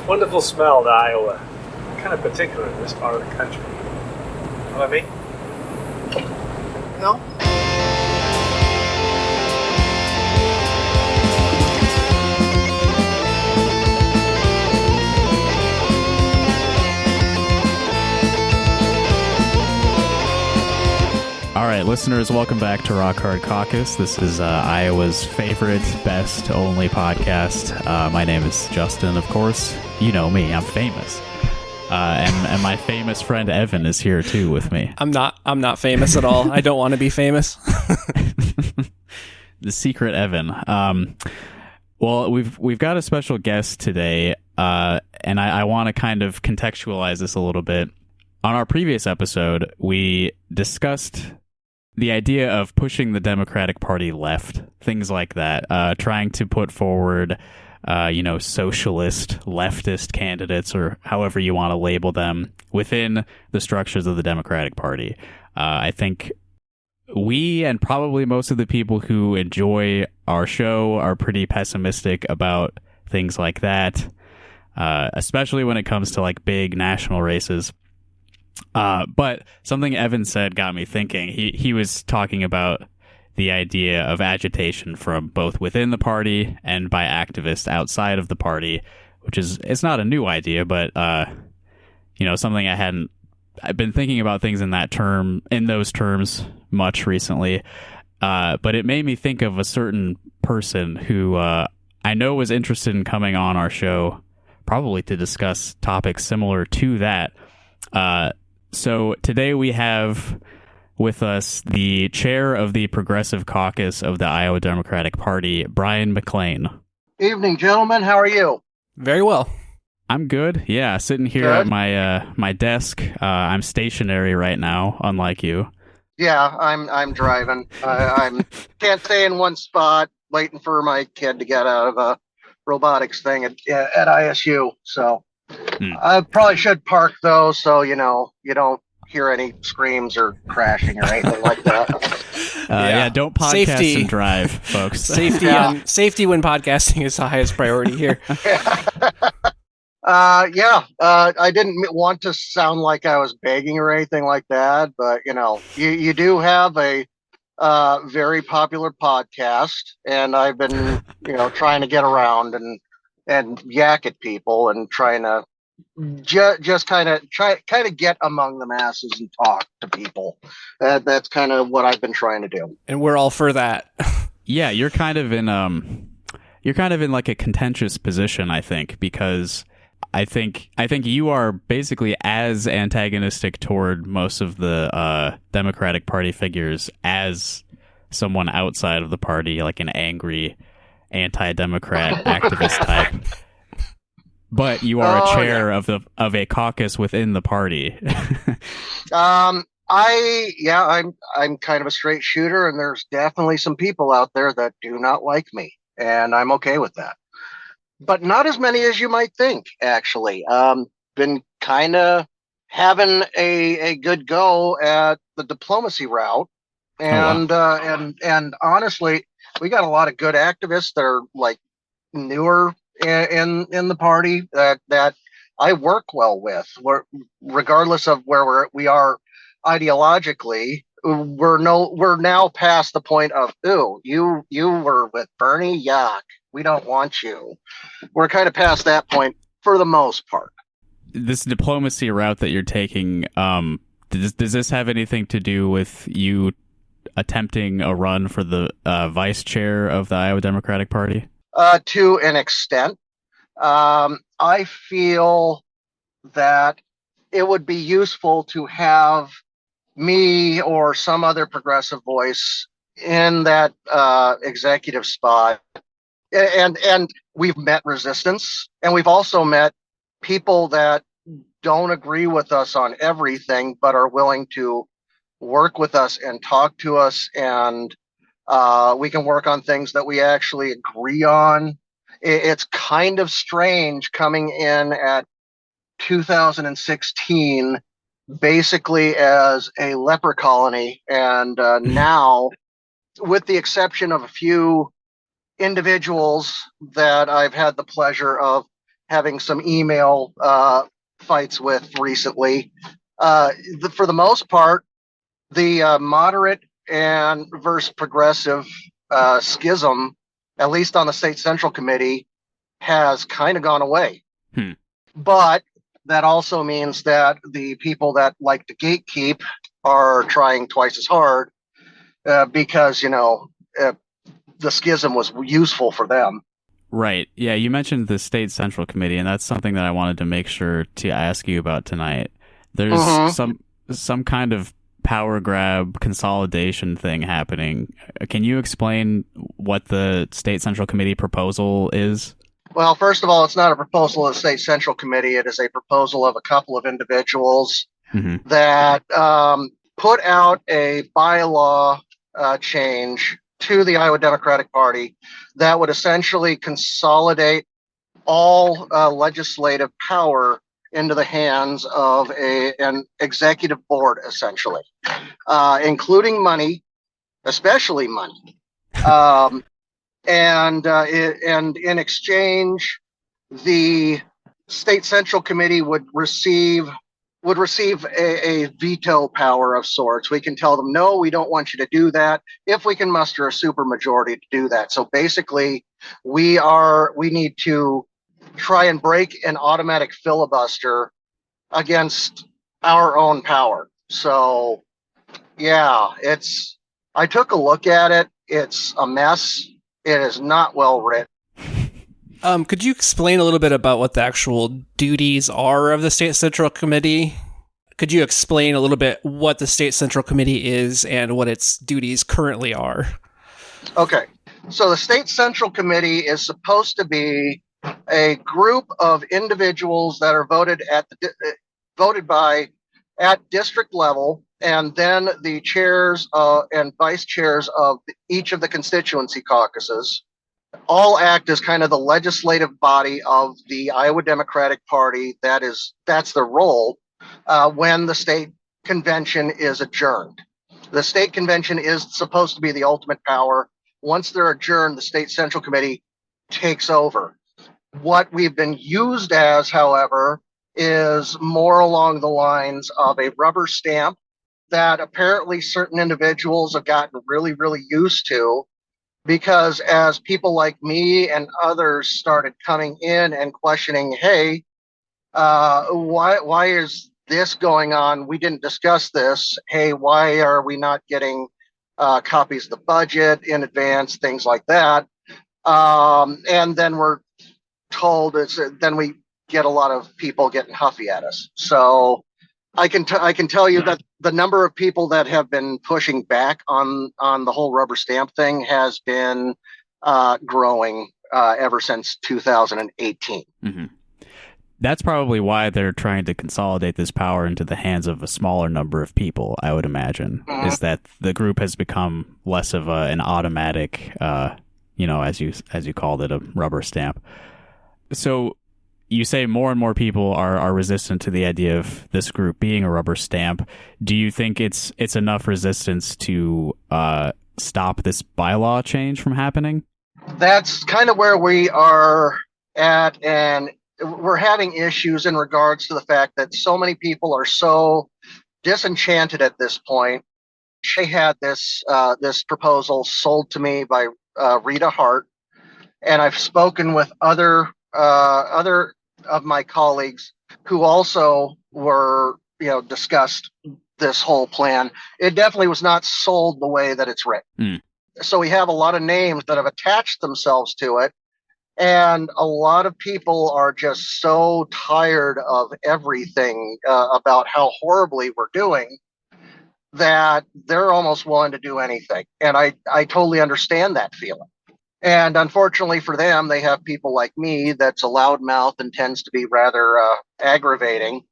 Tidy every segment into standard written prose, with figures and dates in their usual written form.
Wonderful smell to Iowa. Kind of particular in this part of the country. You know what I mean? No? All right, listeners, welcome back to Rock Hard Caucus. This is Iowa's favorite, best, only podcast. My name is Justin, of course. You know me, I'm famous. And my famous friend Evan is here too with me. I'm not famous at all. I don't want to be famous. The secret Evan. Well, we've got a special guest today, and I want to kind of contextualize this a little bit. On our previous episode, we discussed the idea of pushing the Democratic Party left, things like that, trying to put forward, socialist, leftist candidates, or however you want to label them, within the structures of the Democratic Party. I think we and probably most of the people who enjoy our show are pretty pessimistic about things like that, especially when it comes to like big national races. But something Evan said got me thinking. He was talking about the idea of agitation from both within the party and by activists outside of the party, which is, it's not a new idea, but something I've been thinking about things in those terms much recently. But it made me think of a certain person who I know was interested in coming on our show, probably to discuss topics similar to that. So today we have with us the chair of the Progressive Caucus of the Iowa Democratic Party, Brian McLain. Evening, gentlemen. How are you? Very well. I'm good. Yeah, sitting here at my desk. I'm stationary right now, unlike you. Yeah, I'm driving. I can't stay in one spot, waiting for my kid to get out of a robotics thing at ISU. So. I probably should park though, so you don't hear any screams or crashing or anything like that. Yeah, don't podcast Safety. and drive, folks. Safety when podcasting is the highest priority here. I didn't want to sound like I was begging or anything like that, but you do have a very popular podcast, and I've been trying to get around and yak at people and trying to just kind of get among the masses and talk to people. That's kind of what I've been trying to do. And we're all for that. Yeah, you're kind of in like a contentious position, I think, because I think you are basically as antagonistic toward most of the Democratic Party figures as someone outside of the party, like an angry anti-democrat activist type, but you are a chair of a caucus within the party. I'm kind of a straight shooter, and there's definitely some people out there that do not like me, and I'm okay with that. But not as many as you might think, actually. Been kind of having a good go at the diplomacy route, and and honestly, we got a lot of good activists that are like newer in the party that I work well with. Regardless of where we are ideologically, we're now past the point of you were with Bernie, yuck, we don't want you. We're kind of past that point for the most part. This diplomacy route that you're taking, does this have anything to do with you attempting a run for the vice chair of the Iowa Democratic Party? To an extent. I feel that it would be useful to have me or some other progressive voice in that executive spot. And we've met resistance, and we've also met people that don't agree with us on everything, but are willing to work with us and talk to us, and we can work on things that we actually agree on. It's kind of strange coming in at 2016 basically as a leper colony, and now, with the exception of a few individuals that I've had the pleasure of having some email fights with recently. For the most part, the moderate and versus progressive schism, at least on the state central committee, has kind of gone away. But that also means that the people that like to gatekeep are trying twice as hard because, the schism was useful for them. Right. Yeah, you mentioned the state central committee, and that's something that I wanted to make sure to ask you about tonight. There's some kind of power grab consolidation thing happening. Can you explain what the state central committee proposal is? Well, first of all, it's not a proposal of the state central committee. It is a proposal of a couple of individuals that put out a bylaw change to the Iowa Democratic Party that would essentially consolidate all legislative power into the hands of an executive board, essentially, including money, especially money. And in exchange, the state central committee would receive a veto power of sorts. We can tell them, no, we don't want you to do that, if we can muster a supermajority to do that. So basically, we need to try and break an automatic filibuster against our own power. So yeah, I took a look at it. It's a mess. It is not well written. Could you explain a little bit about what the actual duties are of the State Central Committee? Could you explain a little bit what the State Central Committee is and what its duties currently are? Okay. So the State Central Committee is supposed to be a group of individuals that are voted by at district level, and then the chairs and vice chairs of each of the constituency caucuses all act as kind of the legislative body of the Iowa Democratic Party. That's their role when the state convention is adjourned. The state convention is supposed to be the ultimate power. Once they're adjourned, the State Central Committee takes over. What we've been used as, however, is more along the lines of a rubber stamp that apparently certain individuals have gotten really, really used to, because as people like me and others started coming in and questioning, hey, why is this going on? We didn't discuss this. Hey, why are we not getting copies of the budget in advance, things like that. And then we're told then we get a lot of people getting huffy at us. So I can tell you that the number of people that have been pushing back on the whole rubber stamp thing has been growing ever since 2018. Mm-hmm. That's probably why they're trying to consolidate this power into the hands of a smaller number of people, I would imagine, is that the group has become less of an automatic, as you called it, a rubber stamp. So you say more and more people are resistant to the idea of this group being a rubber stamp. Do you think it's enough resistance to stop this bylaw change from happening? That's kind of where we are at, and we're having issues in regards to the fact that so many people are so disenchanted at this point. She had this proposal sold to me by Rita Hart, and I've spoken with other of my colleagues who also were, discussed this whole plan. It definitely was not sold the way that it's written. So we have a lot of names that have attached themselves to it. And a lot of people are just so tired of everything about how horribly we're doing that they're almost willing to do anything. And I totally understand that feeling. And unfortunately for them, they have people like me that's a loudmouth and tends to be rather aggravating,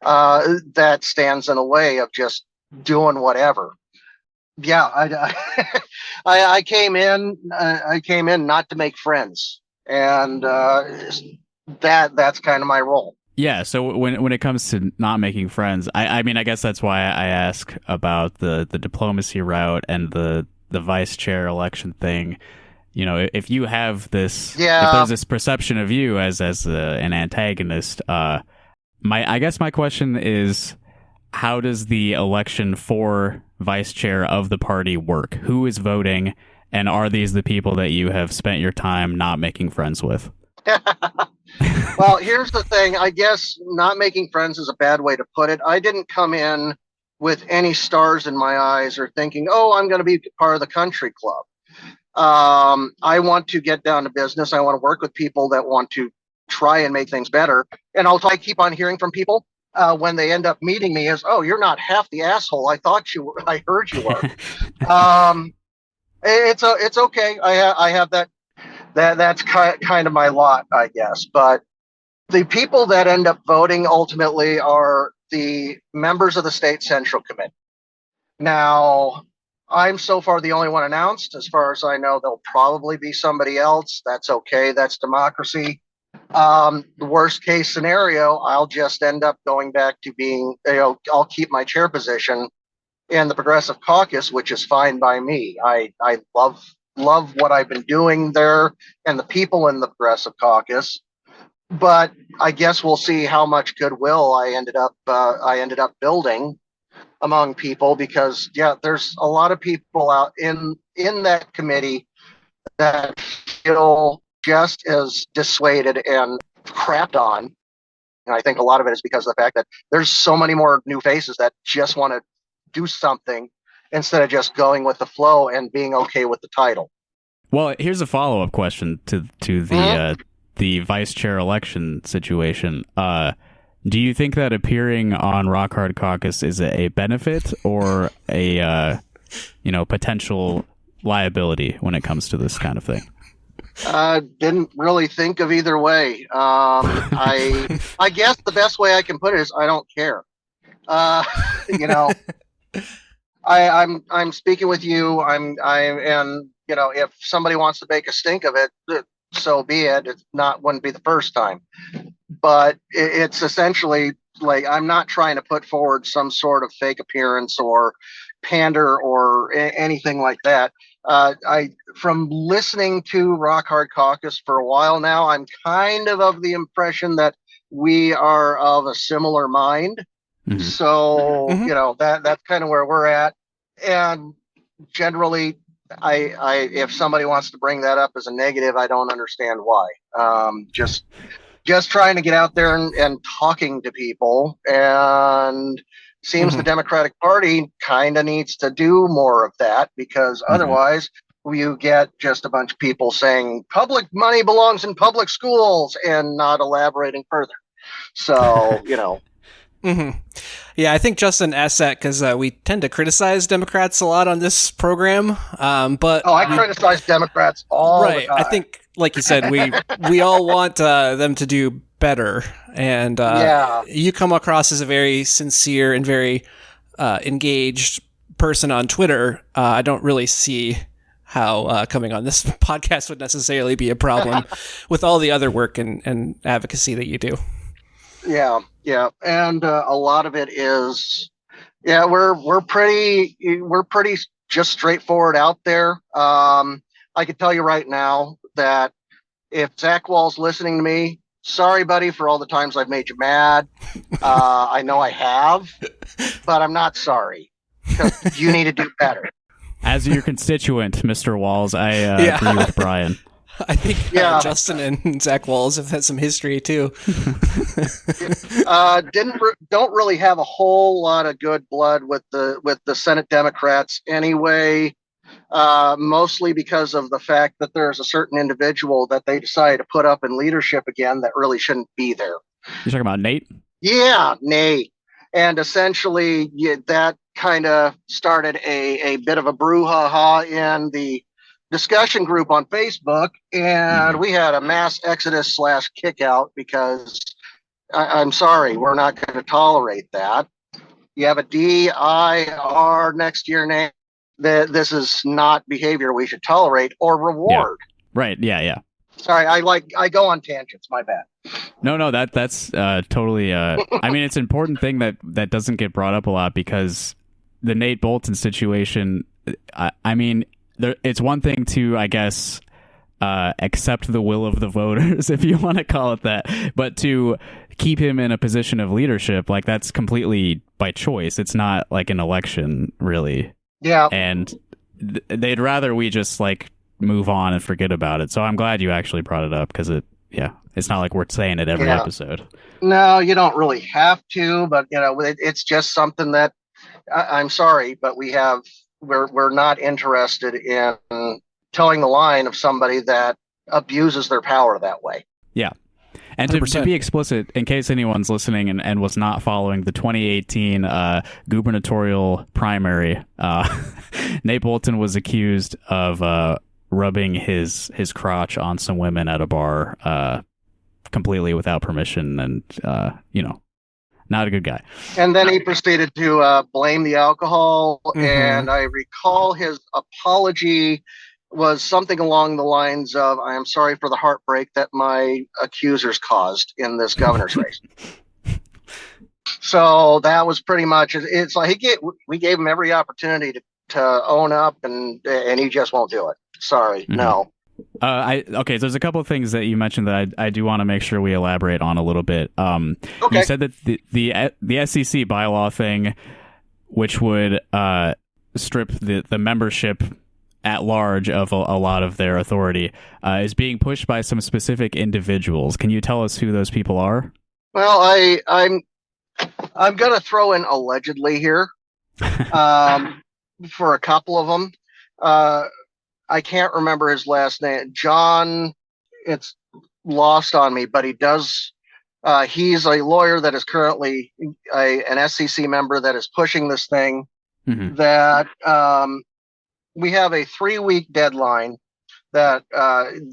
that stands in the way of just doing whatever. Yeah, I came in not to make friends. And that's kind of my role. Yeah. So when it comes to not making friends, I mean, I guess that's why I ask about the diplomacy route and the vice chair election thing. if you have this, if Yeah. there's this perception of you as an antagonist, I guess my question is, how does the election for vice chair of the party work? Who is voting, and are these the people that you have spent your time not making friends with? Well, here's the thing. I guess not making friends is a bad way to put it. I didn't come in with any stars in my eyes or thinking, oh, I'm going to be part of the country club. I want to get down to business. I want to work with people that want to try and make things better. And I keep on hearing from people when they end up meeting me is, oh, you're not half the asshole I thought you were. I heard you were. It's okay. I have that. That's kind of my lot, I guess. But the people that end up voting ultimately are the members of the state central committee. Now, I'm so far the only one announced. As far as I know, there'll probably be somebody else. That's okay. That's democracy. The worst case scenario, I'll just end up going back to being, I'll keep my chair position in the Progressive Caucus, which is fine by me. I love what I've been doing there and the people in the Progressive Caucus. But I guess we'll see how much goodwill I ended up building among people, because there's a lot of people out in that committee that feel just as dissuaded and crapped on. And I think a lot of it is because of the fact that there's so many more new faces that just want to do something instead of just going with the flow and being okay with the title. Well, here's a follow-up question to the vice chair election situation. Do you think that appearing on Rock Hard Caucus is a benefit or a potential liability when it comes to this kind of thing? Didn't really think of either way. I guess the best way I can put it is I don't care. I'm speaking with you. And if somebody wants to make a stink of it, so be it. Wouldn't be the first time. But it's essentially like, I'm not trying to put forward some sort of fake appearance or pander or anything like that. From listening to Rock Hard Caucus for a while now, I'm kind of the impression that we are of a similar mind. Mm-hmm. So, that's kind of where we're at. And generally, if somebody wants to bring that up as a negative, I don't understand why. Just trying to get out there and talking to people, and seems the Democratic Party kind of needs to do more of that, because otherwise you get just a bunch of people saying public money belongs in public schools and not elaborating further. So, Yeah, I think Justin asked that because we tend to criticize Democrats a lot on this program. But I criticize Democrats all the time. I think, like you said, we all want them to do better. And you come across as a very sincere and very engaged person on Twitter. I don't really see how coming on this podcast would necessarily be a problem with all the other work and advocacy that you do. Yeah, and a lot of it is, we're pretty just straightforward out there. I can tell you right now that if Zach Wall's listening to me, sorry, buddy, for all the times I've made you mad. I know I have, but I'm not sorry, because you need to do better. As your constituent, Mr. Walls, I agree with Brian. I think Justin and Zach Walls have had some history too. Don't really have a whole lot of good blood with the Senate Democrats anyway. Mostly because of the fact that there's a certain individual that they decided to put up in leadership again that really shouldn't be there. You're talking about Nate? Yeah, Nate. And essentially, that kind of started a bit of a brouhaha in the discussion group on Facebook, and we had a mass exodus / kick out because I'm sorry, we're not going to tolerate that. You have a DIR next to your name. This is not behavior we should tolerate or reward. Yeah. Right. Yeah. Sorry, I go on tangents. My bad. No, that's totally. I mean, it's an important thing that doesn't get brought up a lot, because the Nate Bolton situation. I mean, it's one thing to, I guess, accept the will of the voters, if you want to call it that, but to keep him in a position of leadership, like that's completely by choice. It's not like an election, really. Yeah. And they'd rather we just like move on and forget about it. So I'm glad you actually brought it up, because it's not like we're saying it every episode. No, you don't really have to, but it's just something that I'm sorry, but we're not interested in towing the line of somebody that abuses their power that way. Yeah. And to be explicit, in case anyone's listening and was not following the 2018 gubernatorial primary, Nate Bolton was accused of rubbing his crotch on some women at a bar completely without permission, and not a good guy. And then he proceeded to blame the alcohol, and I recall his apology was something along the lines of, "I am sorry for the heartbreak that my accusers caused in this governor's race." So that was pretty much it. It's like we gave him every opportunity to own up, and he just won't do it. Sorry, no. Okay, so there's a couple of things that you mentioned that I do want to make sure we elaborate on a little bit. Okay. You said that the SEC bylaw thing, which would strip the membership at large of a lot of their authority, is being pushed by some specific individuals. Can you tell us who those people are? Well, I'm going to throw in allegedly here for a couple of them. I can't remember his last name. John, it's lost on me, but he's a lawyer that is currently an SEC member that is pushing this thing. That we have a 3-week deadline that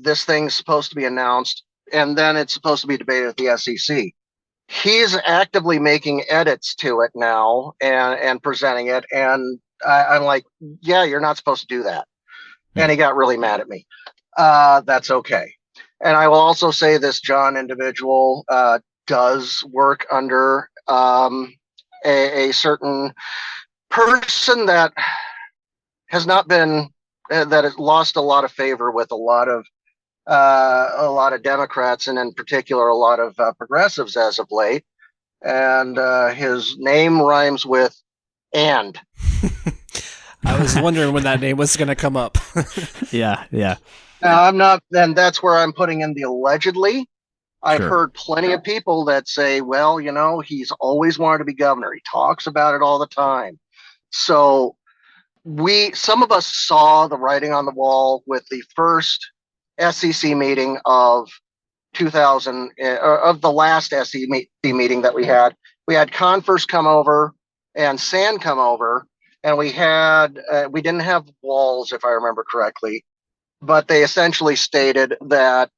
this thing's supposed to be announced, and then it's supposed to be debated at the SEC. He's actively making edits to it now and presenting it, and I'm like, yeah, you're not supposed to do that. And he got really mad at me. That's okay. And I will also say this John individual does work under a certain person that has not been, that has lost a lot of favor with a lot of Democrats, and in particular a lot of progressives as of late. And his name rhymes with "and." I was wondering when that name was going to come up. Yeah. Now, I'm not, and that's where I'm putting in the allegedly. I've heard plenty of people that say, well, he's always wanted to be governor. He talks about it all the time. So some of us saw the writing on the wall with the first SEC meeting of 2000, of the last SEC meeting that we had. We had Converse come over and Sand come over. And we didn't have Walls, if I remember correctly, but they essentially stated that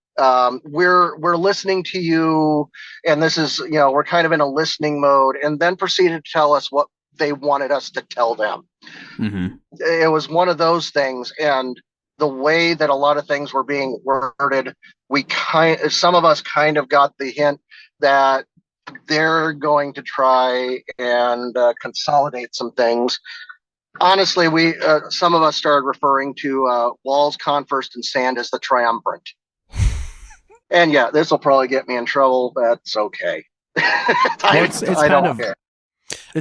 we're listening to you, and this is, we're kind of in a listening mode, and then proceeded to tell us what they wanted us to tell them. It was one of those things, and the way that a lot of things were being worded, some of us kind of got the hint that they're going to try and consolidate some things. Honestly, some of us started referring to Walls, Converse, and Sand as the triumvirate. And yeah, this will probably get me in trouble. That's okay. I don't care.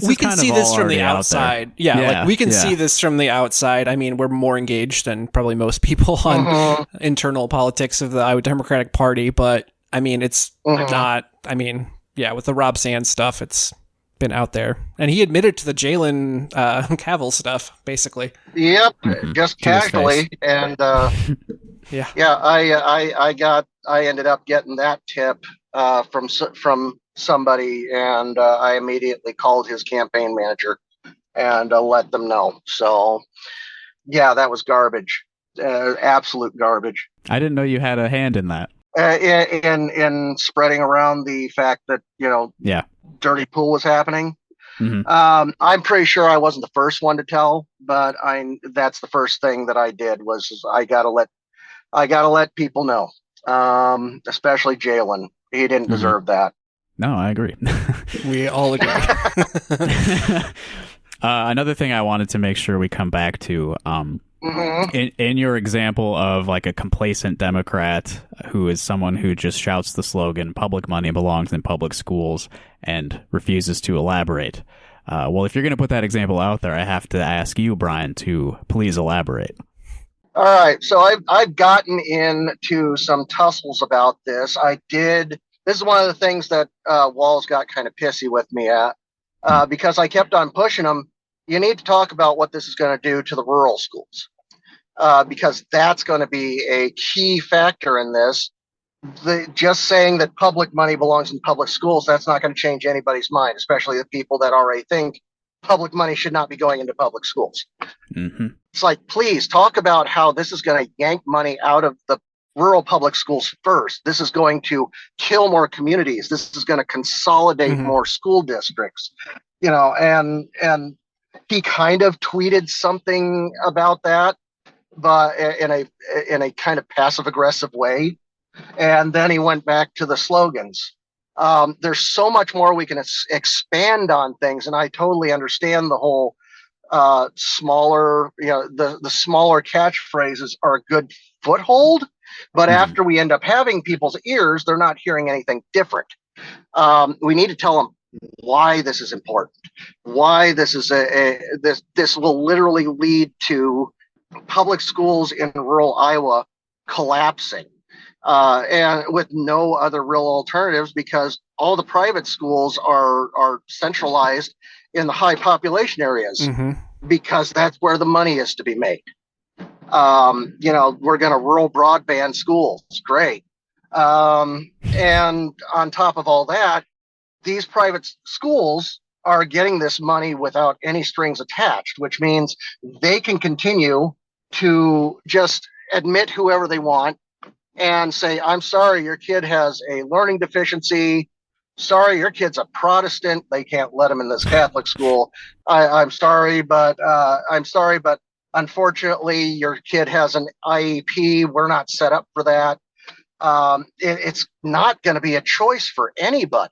We can see this from the outside. Yeah, we can see this from the outside. I mean, we're more engaged than probably most people on internal politics of the Iowa Democratic Party. But I mean, it's not. I mean, with the Rob Sand stuff, it's been out there, and he admitted to the Jalen Cavill stuff, basically. Yep, just casually, and I ended up getting that tip from somebody, and I immediately called his campaign manager and let them know. So, yeah, that was garbage, absolute garbage. I didn't know you had a hand in that. In spreading around the fact that dirty pool was happening. I'm pretty sure I wasn't the first one to tell, but that's the first thing that I did was I gotta let people know, especially Jalen. He didn't deserve that. No, I agree. We all agree. Another thing I wanted to make sure we come back to, In your example of like a complacent Democrat who is someone who just shouts the slogan "public money belongs in public schools" and refuses to elaborate. Well, if you're going to put that example out there, I have to ask you, Brian, to please elaborate. All right. So I've gotten into some tussles about this. This is one of the things that Walls got kind of pissy with me at because I kept on pushing him. You need to talk about what this is going to do to the rural schools because that's going to be a key factor in this. Just saying that public money belongs in public schools, that's not going to change anybody's mind, especially the people that already think public money should not be going into public schools. Mm-hmm. It's like, please talk about how this is going to yank money out of the rural public schools first. This is going to kill more communities. This is going to consolidate more school districts, and he kind of tweeted something about that, but in a kind of passive aggressive way. And then he went back to the slogans. There's so much more we can expand on things. And I totally understand the whole smaller, the smaller catchphrases are a good foothold. But after we end up having people's ears, they're not hearing anything different. We need to tell them why this is important, why this is this will literally lead to public schools in rural Iowa collapsing. And with no other real alternatives, because all the private schools are centralized in the high population areas, because that's where the money is to be made. We're going to rural broadband schools. Great. And on top of all that, these private schools are getting this money without any strings attached, which means they can continue to just admit whoever they want and say, I'm sorry, your kid has a learning deficiency. Sorry, your kid's a Protestant. They can't let him in this Catholic school. I'm sorry, but unfortunately, your kid has an IEP. We're not set up for that. It's not going to be a choice for anybody.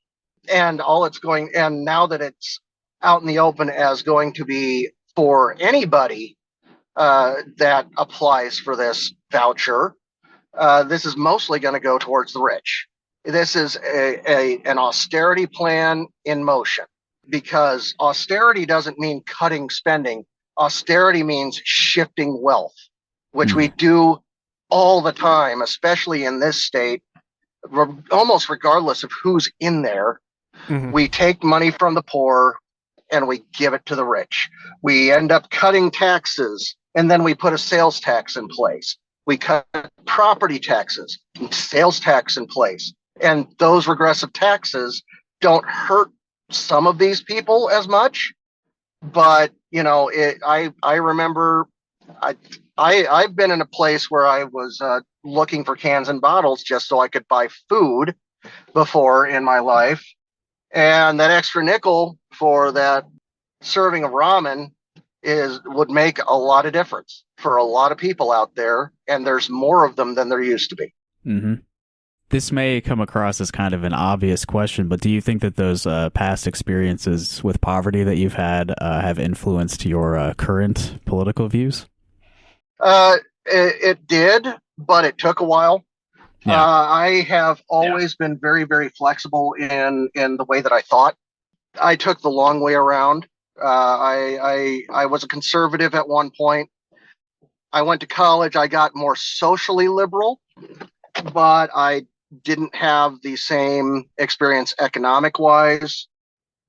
And now that it's out in the open as going to be for anybody that applies for this voucher, this is mostly going to go towards the rich. This is an austerity plan in motion, because austerity doesn't mean cutting spending. Austerity means shifting wealth, which we do all the time, especially in this state, almost regardless of who's in there. We take money from the poor and we give it to the rich. We end up cutting taxes, and then we put a sales tax in place. We cut property taxes, sales tax in place. And those regressive taxes don't hurt some of these people as much. But, I remember I've been in a place where I was looking for cans and bottles just so I could buy food before in my life. And that extra nickel for that serving of ramen would make a lot of difference for a lot of people out there, and there's more of them than there used to be. This may come across as kind of an obvious question, but do you think that those past experiences with poverty that you've had have influenced your current political views? It did, but it took a while. Yeah. I have always been very, very flexible in the way that I thought. I took the long way around. I was a conservative at one point. I went to college. I got more socially liberal, but I didn't have the same experience economic-wise.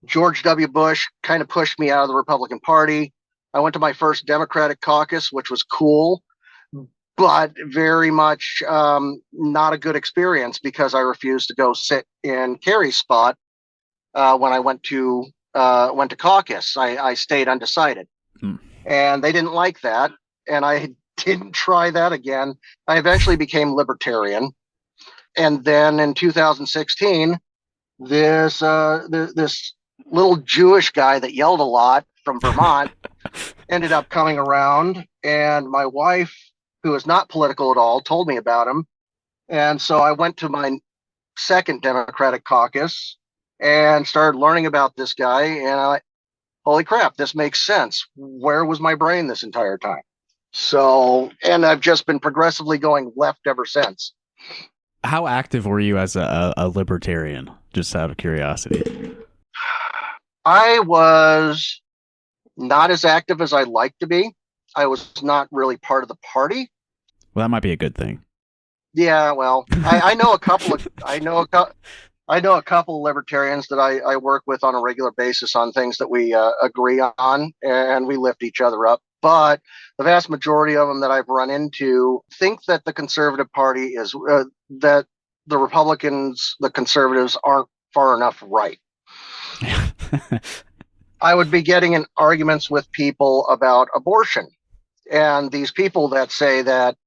George W. Bush kind of pushed me out of the Republican Party. I went to my first Democratic caucus, which was cool, but very much not a good experience, because I refused to go sit in Kerry's spot when I went to caucus. I stayed undecided, and they didn't like that, and I didn't try that again. I eventually became libertarian, and then in 2016, this little Jewish guy that yelled a lot from Vermont ended up coming around, and my wife, who is not political at all, told me about him. And so I went to my second Democratic caucus and started learning about this guy. And holy crap, this makes sense. Where was my brain this entire time? So, and I've just been progressively going left ever since. How active were you as a libertarian? Just out of curiosity. I was not as active as I'd like to be. I was not really part of the party. Well, that might be a good thing. Yeah, well, I know a couple of I know a couple of libertarians that I work with on a regular basis on things that we agree on, and we lift each other up. But the vast majority of them that I've run into think that the conservative party is that the Republicans, the conservatives, aren't far enough right. I would be getting in arguments with people about abortion, and these people that say that,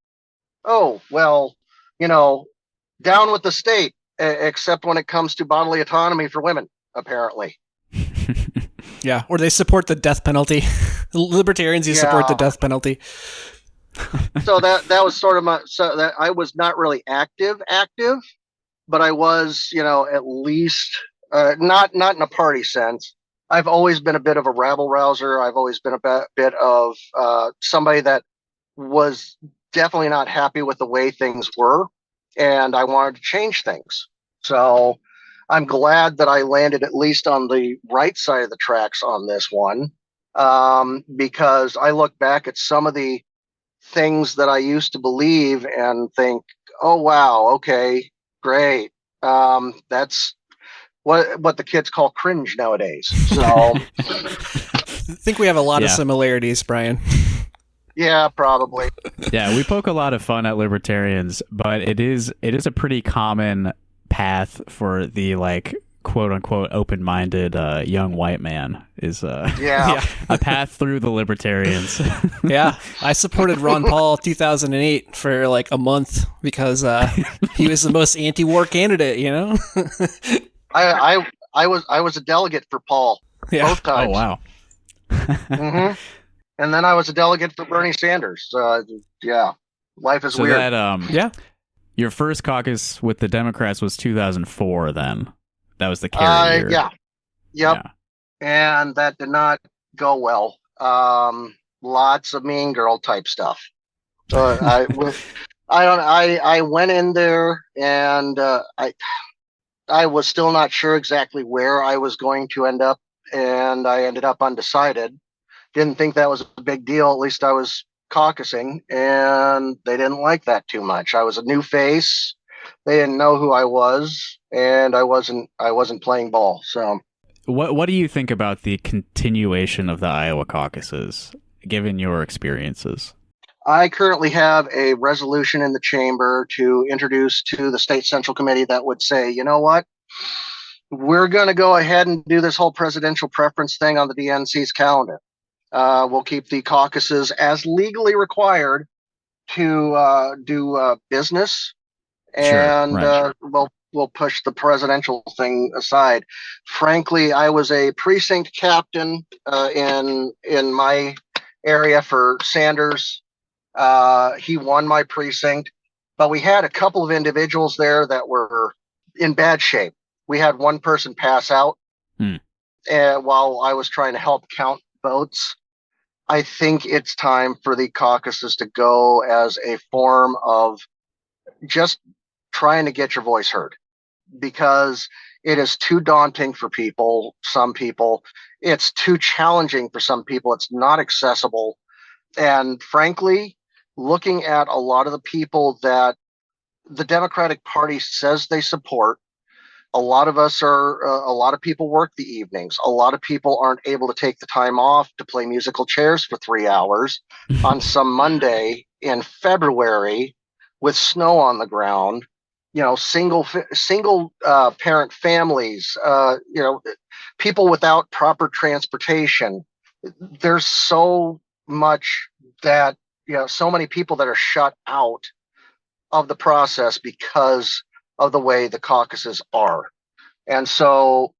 oh, well, down with the state, except when it comes to bodily autonomy for women, apparently. Yeah, or they support the death penalty. Libertarians, you support the death penalty. So that was sort of that I was not really active, but I was, at least not in a party sense. I've always been a bit of a rabble rouser. I've always been a bit of somebody that was definitely not happy with the way things were, and I wanted to change things. So I'm glad that I landed at least on the right side of the tracks on this one, because I look back at some of the things that I used to believe and think, oh, wow, okay, great. That's what the kids call cringe nowadays. So I think we have a lot of similarities, Brian. Yeah, probably. Yeah, we poke a lot of fun at libertarians, but it is a pretty common path for the quote unquote open-minded young white man is a path through the libertarians. Yeah, I supported Ron Paul 2008 for a month because he was the most anti-war candidate, I was a delegate for Paul both times. Oh wow. Mm-hmm. And then I was a delegate for Bernie Sanders. Life is weird. That your first caucus with the Democrats was 2004. Then that was the Kerry year. Yep. Yeah. And that did not go well. Lots of mean girl type stuff. So I went in there and I was still not sure exactly where I was going to end up, and I ended up undecided. Didn't think that was a big deal. At least I was caucusing, and they didn't like that too much. I was a new face. They didn't know who I was, and I wasn't playing ball. So what do you think about the continuation of the Iowa caucuses, given your experiences? I currently have a resolution in the chamber to introduce to the State Central Committee that would say, you know what? We're going to go ahead and do this whole presidential preference thing on the DNC's calendar. We'll keep the caucuses as legally required to do business, and sure, right. We'll push the presidential thing aside. Frankly, I was a precinct captain in my area for Sanders. He won my precinct, but we had a couple of individuals there that were in bad shape. We had one person pass out while I was trying to help count votes. I think it's time for the caucuses to go as a form of just trying to get your voice heard, because it is too daunting for some people. It's too challenging for some people. It's not accessible. And frankly, looking at a lot of the people that the Democratic Party says they support, a lot of people work the evenings. A lot of people aren't able to take the time off to play musical chairs for 3 hours on some Monday in February with snow on the ground. Single parent families, people without proper transportation. There's so much that, so many people that are shut out of the process because of the way the caucuses are. And so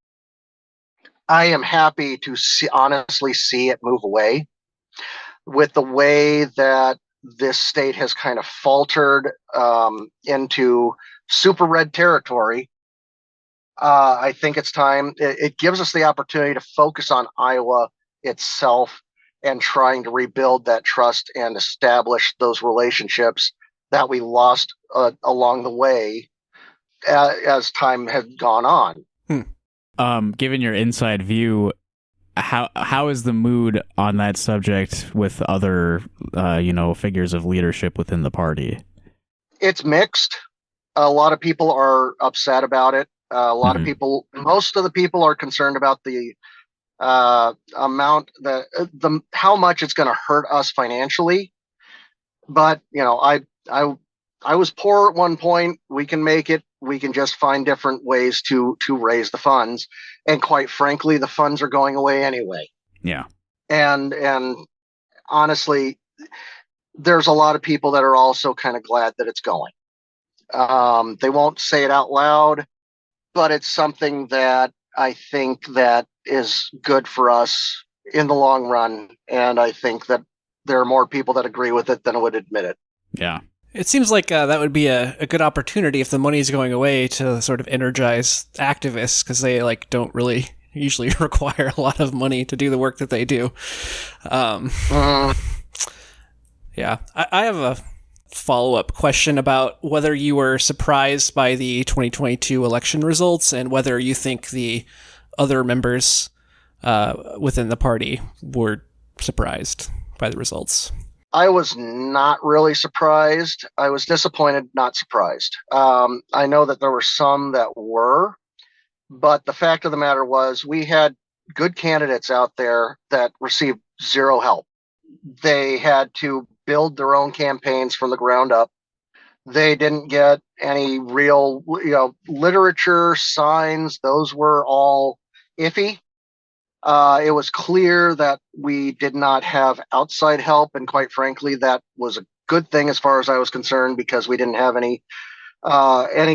I am happy to honestly see it move away. With the way that this state has kind of faltered into super red territory, I think it's time. It gives us the opportunity to focus on Iowa itself and trying to rebuild that trust and establish those relationships that we lost along the way as time had gone on. Given your inside view, how is the mood on that subject with other figures of leadership within the party? It's mixed. A lot of people are upset about it. A lot of people, most of the people are concerned about the amount how much it's going to hurt us financially. But I was poor at one point. We can make it. We can just find different ways to raise the funds. And quite frankly, the funds are going away anyway. Yeah. And honestly, there's a lot of people that are also kind of glad that it's going. They won't say it out loud, but it's something that I think that is good for us in the long run. And I think that there are more people that agree with it than would admit it. Yeah. It seems like that would be a good opportunity if the money is going away to sort of energize activists, because they don't really usually require a lot of money to do the work that they do. Yeah. I have a follow-up question about whether you were surprised by the 2022 election results and whether you think the other members within the party were surprised by the results. I was not really surprised. I was disappointed, not surprised. I know that there were some that were, but the fact of the matter was we had good candidates out there that received zero help. They had to build their own campaigns from the ground up. They didn't get any real, literature, signs. Those were all iffy. It was clear that we did not have outside help, and quite frankly, that was a good thing as far as I was concerned, because we didn't have any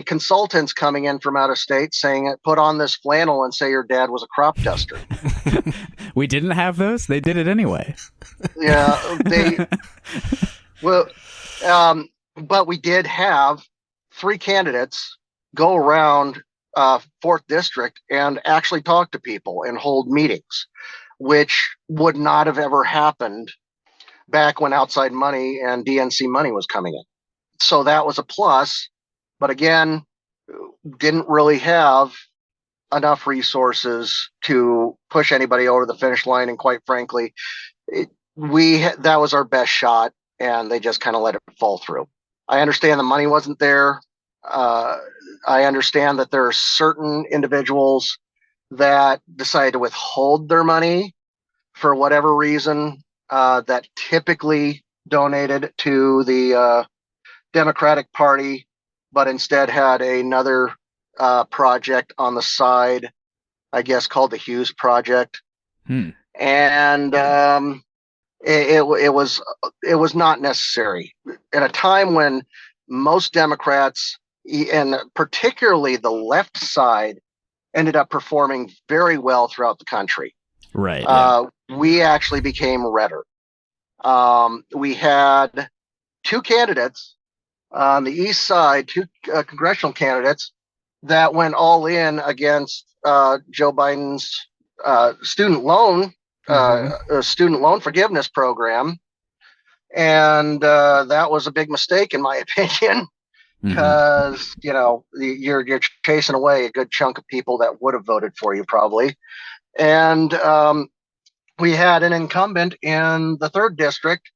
consultants coming in from out of state saying, put on this flannel and say your dad was a crop duster. We didn't have those. They did it anyway. Yeah, but we did have 3 candidates go around 4th district and actually talk to people and hold meetings, which would not have ever happened back when outside money and DNC money was coming in. So that was a plus, but again, didn't really have enough resources to push anybody over the finish line. And quite frankly, that was our best shot, and they just kind of let it fall through. I understand the money wasn't there. I understand that there are certain individuals that decided to withhold their money for whatever reason, that typically donated to the Democratic Party, but instead had another project on the side, I guess called the Hughes Project. And it was not necessary at a time when most Democrats, and particularly the left side, ended up performing very well throughout the country. Right. Yeah. We actually became redder. We had 2 candidates on the east side, 2 congressional candidates that went all in against Joe Biden's student loan forgiveness program. And that was a big mistake, in my opinion, because you're chasing away a good chunk of people that would have voted for you probably. And we had an incumbent in the 3rd district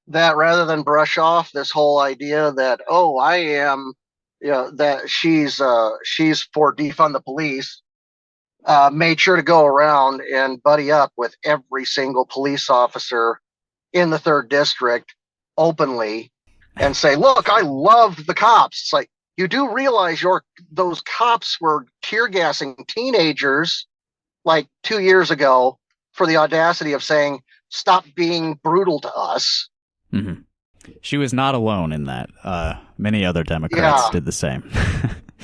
that, rather than brush off this whole idea that, I am, that she's for defund the police, made sure to go around and buddy up with every single police officer in the 3rd district openly and say, look, I loved the cops. It's like, you do realize those cops were tear gassing teenagers like 2 years ago for the audacity of saying, stop being brutal to us. Mm-hmm. She was not alone in that. Many other Democrats did the same.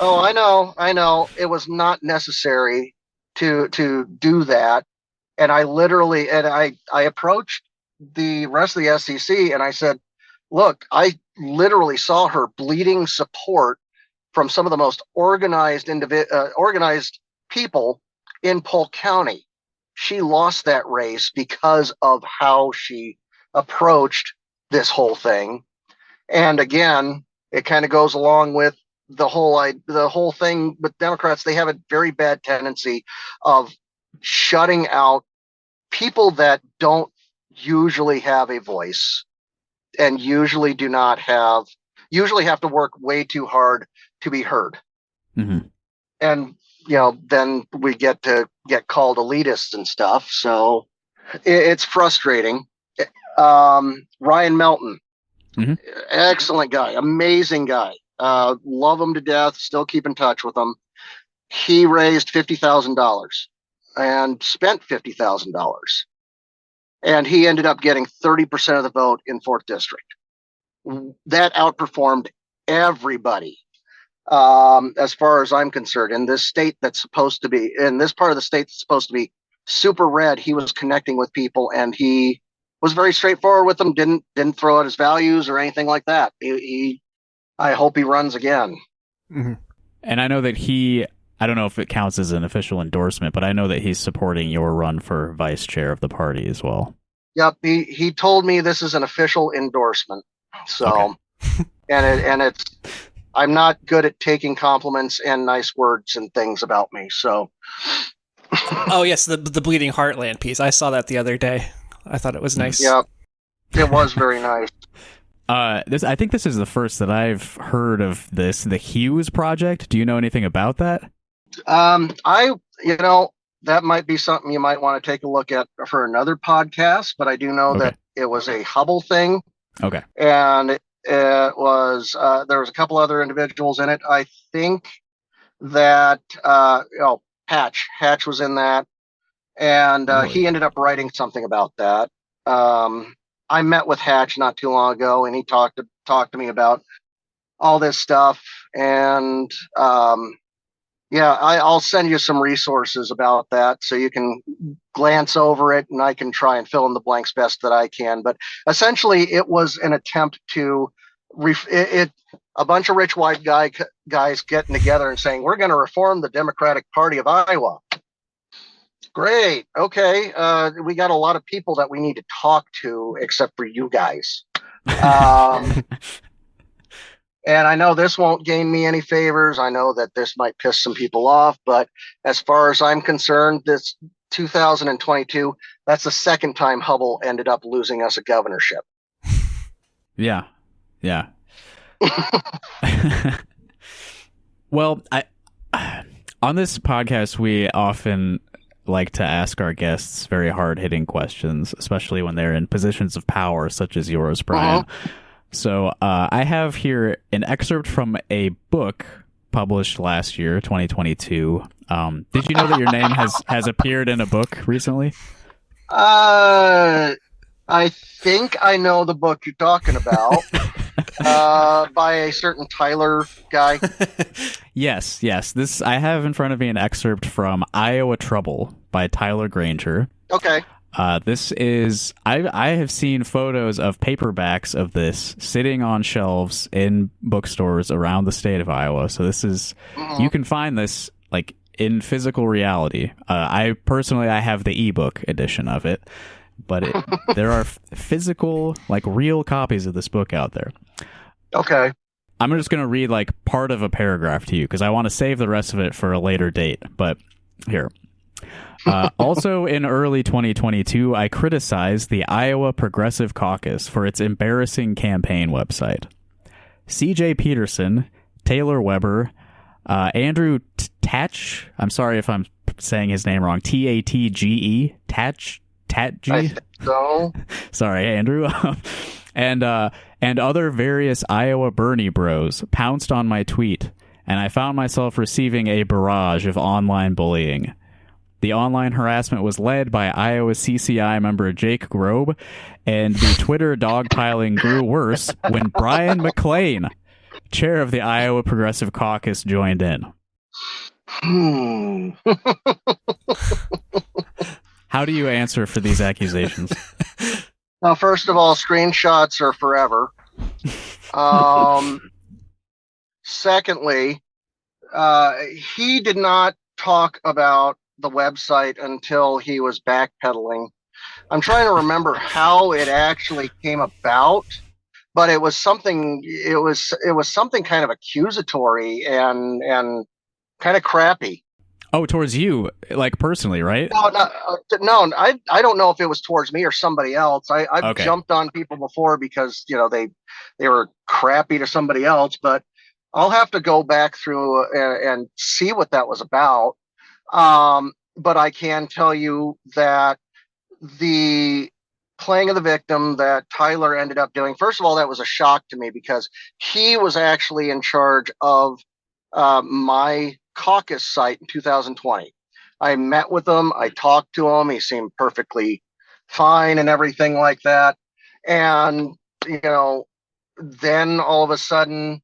Oh, I know. It was not necessary to do that. And I literally, I approached the rest of the SEC and I said, look, I literally saw her bleeding support from some of the most organized people in Polk County. she lost that race because of how she approached this whole thing. And again, it kind of goes along with the whole thing with Democrats. They have a very bad tendency of shutting out people that don't usually have a voice and usually have to work way too hard to be heard. Mm-hmm. And then we get called elitists and stuff. So it's frustrating. Ryan Melton, mm-hmm. Excellent guy, amazing guy. Love him to death. Still keep in touch with him. He raised $50,000 and spent $50,000, and he ended up getting 30% of the vote in 4th District. That outperformed everybody. As far as I'm concerned, in this part of the state that's supposed to be super red, he was connecting with people, and he was very straightforward with them. Didn't throw out his values or anything like that. I hope he runs again. Mm-hmm. And I know that I don't know if it counts as an official endorsement, but I know that he's supporting your run for vice chair of the party as well. Yep, he told me this is an official endorsement. So, okay. and it's. I'm not good at taking compliments and nice words and things about me. So, oh yes, the Bleeding Heartland piece. I saw that the other day. I thought it was nice. Yeah, it was very nice. I think this is the first that I've heard of this, the Hughes Project. Do you know anything about that? That might be something you might want to take a look at for another podcast, but I do know that it was a Hubble thing. Okay. And it was, there was a couple other individuals in it. I think that, Hatch was in that, and really? He ended up writing something about that. I met with Hatch not too long ago, and he talked to me about all this stuff. And I'll send you some resources about that so you can glance over it, and I can try and fill in the blanks best that I can. But essentially, it was an attempt to a bunch of rich white guys getting together and saying, we're going to reform the Democratic Party of Iowa. Great. Okay. We got a lot of people that we need to talk to, except for you guys. And I know this won't gain me any favors. I know that this might piss some people off, but as far as I'm concerned, this 2022, that's the second time Hubble ended up losing us a governorship. Yeah. Yeah. Well, on this podcast, we often like to ask our guests very hard-hitting questions, especially when they're in positions of power, such as yours, Brian. Uh-huh. So I have here an excerpt from a book published last year, 2022. Did you know that your name has appeared in a book recently? I think I know the book you're talking about. By a certain Tyler guy. Yes. This I have in front of me an excerpt from Iowa Trouble by Tyler Granger. Okay. This is I have seen photos of paperbacks of this sitting on shelves in bookstores around the state of Iowa. So this is you can find this like in physical reality. I have the ebook edition of it, but there are physical, like real copies of this book out there. Okay. I'm just going to read like part of a paragraph to you because I want to save the rest of it for a later date. But here. Also in early 2022, I criticized the Iowa Progressive Caucus for its embarrassing campaign website. C.J. Peterson, Taylor Weber, Andrew Tatch, I'm sorry if I'm saying his name wrong, Tatge, Tatge? So? Sorry, Andrew. and other various Iowa Bernie bros pounced on my tweet, and I found myself receiving a barrage of online bullying. The online harassment was led by Iowa CCI member Jake Grobe, and the Twitter dogpiling grew worse when Brian McLain, chair of the Iowa Progressive Caucus, joined in. How do you answer for these accusations? Now, first of all, screenshots are forever. Secondly, he did not talk about the website until he was backpedaling. I'm trying to remember how it actually came about, but it was something. It was something kind of accusatory and kind of crappy. Oh, towards you, like personally, right? No, I don't know if it was towards me or somebody else. I've Okay. jumped on people before because they were crappy to somebody else, but I'll have to go back through and see what that was about. But I can tell you that the playing of the victim that Tyler ended up doing, first of all, that was a shock to me because he was actually in charge of my caucus site in 2020. I met with him. I talked to him. He seemed perfectly fine and everything like that. And, then all of a sudden,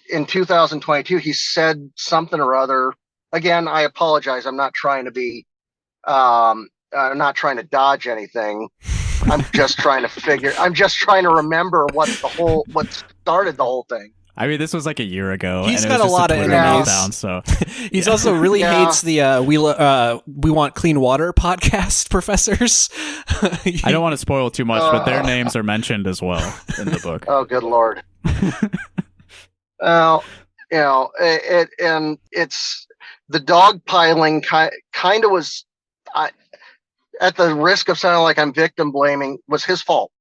in 2022, he said something or other. Again, I apologize. I'm not trying to be, I'm not trying to dodge anything. I'm just trying to remember what started the whole thing. I mean, this was like a year ago. He's and it got was a just lot of Twitter enemies. meltdown, so He's also really hates the we want clean water podcast professors. I don't want to spoil too much, but their names are mentioned as well in the book. Oh, good Lord. Well, and it's the dog piling kind of was, at the risk of sounding like I'm victim blaming, was his fault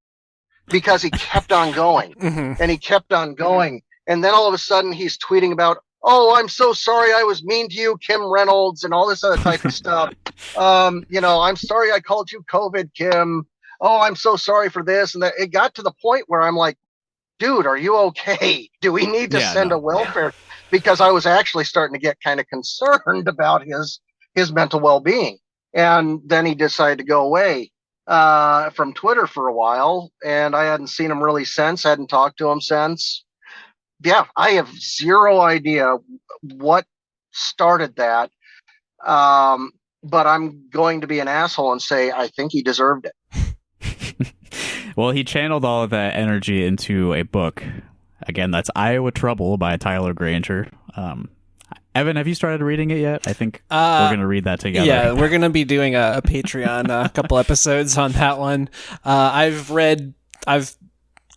because he kept on going and he kept on going. And then all of a sudden he's tweeting about, oh, I'm so sorry I was mean to you, Kim Reynolds, and all this other type of stuff. I'm sorry I called you COVID, Kim. Oh, I'm so sorry for this. And that. It got to the point where I'm like, dude, are you okay? Do we need to send a welfare? Because I was actually starting to get kind of concerned about his mental well-being. And then he decided to go away from Twitter for a while. And I hadn't seen him really since, hadn't talked to him since. Yeah, I have zero idea what started that. But I'm going to be an asshole and say I think he deserved it. Well, he channeled all of that energy into a book. Again, that's Iowa Trouble by Tyler Granger. Evan, have you started reading it yet? I think we're going to read that together. Yeah, we're going to be doing a Patreon, a couple episodes on that one. I've